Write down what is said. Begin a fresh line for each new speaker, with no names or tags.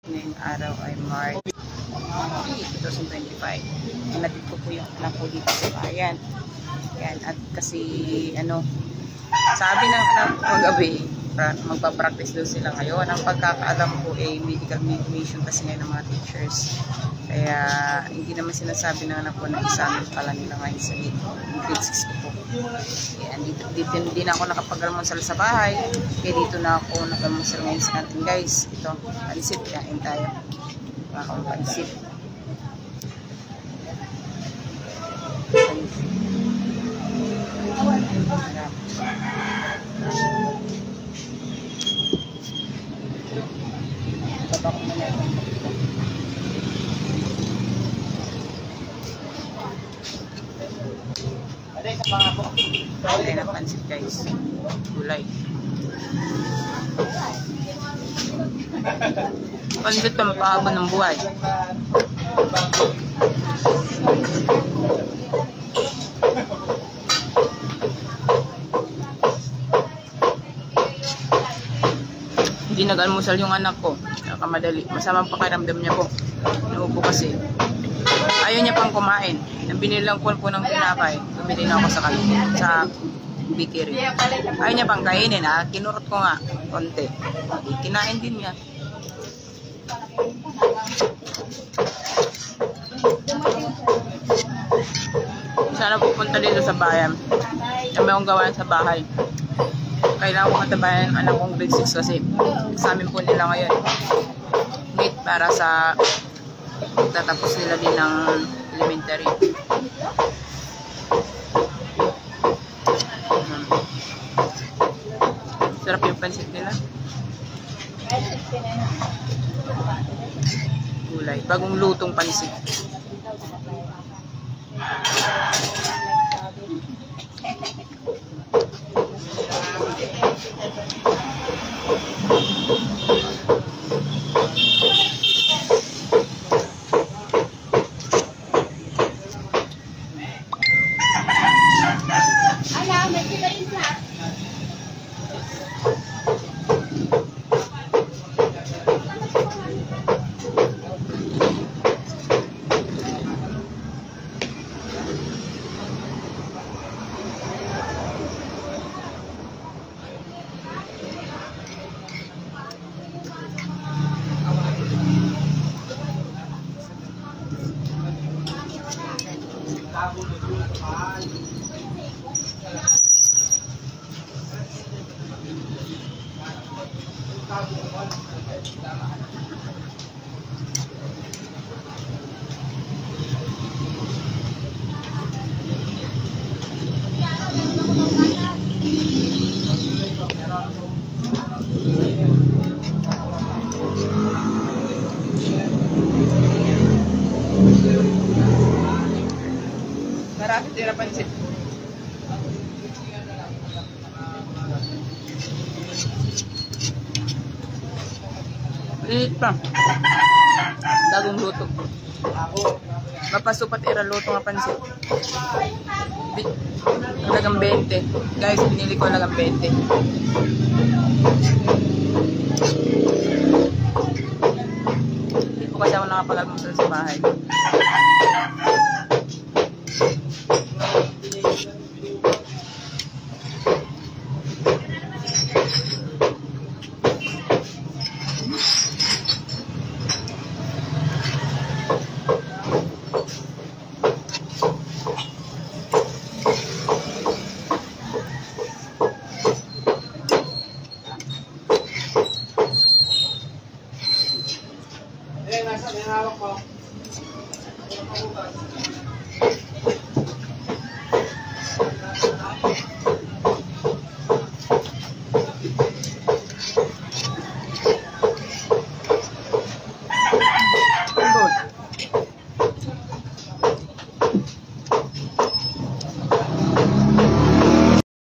Ngayong araw ay March 2025. Hinatid ko po yung anak ko dito sa bayan. Yan, at kasi sabi ng anak ko kagabi, magpa-practice daw sila ngayon. Ang pagkakaalam ko ay medical mission kasi ngayon ng mga teachers. Kaya hindi naman sinasabi ng anak ko na exam pala nila ngayon sa grade 6 ko po. Yan, dito din ako nakapag-almusal sa bahay. Kaya dito na ako nag-almusal ngayon sa kantin, guys. Ito, pansit, kain tayo. Akong pansit. Baba ko muna ito. Gulay na pansit, guys. Gulay. Pansit pampahaba ng buhay. Hindi nag-almusal yung anak ko. Nakamadali. Masamang pakiramdam niya po. Naupo kasi. Ayaw niya pang kumain. Binilang ko po ng tinapay. Bumili na ako sa bakery. Ayaw niya pang kainin, ha. Kinurot ko nga konti. Kinain din niya. Sana pupunta dito sa bayan. May akong gawain sa bahay. Kailangan ko katabayan ang anak kong grade 6 kasi sa amin po nila ngayon. Meet para sa tatapos nila din ng elementary. Sarap yung pansit nila. Gulay. Bagong lutong pansit. Marami tira pansit. Init pa. Dagong luto. Mapasupat ira luto nga pansit. Halagang 20. Guys, pinili ko halagang 20. Hindi ko kasi ako nakapag-almusal sa bahay.
Nasa may hawak ko.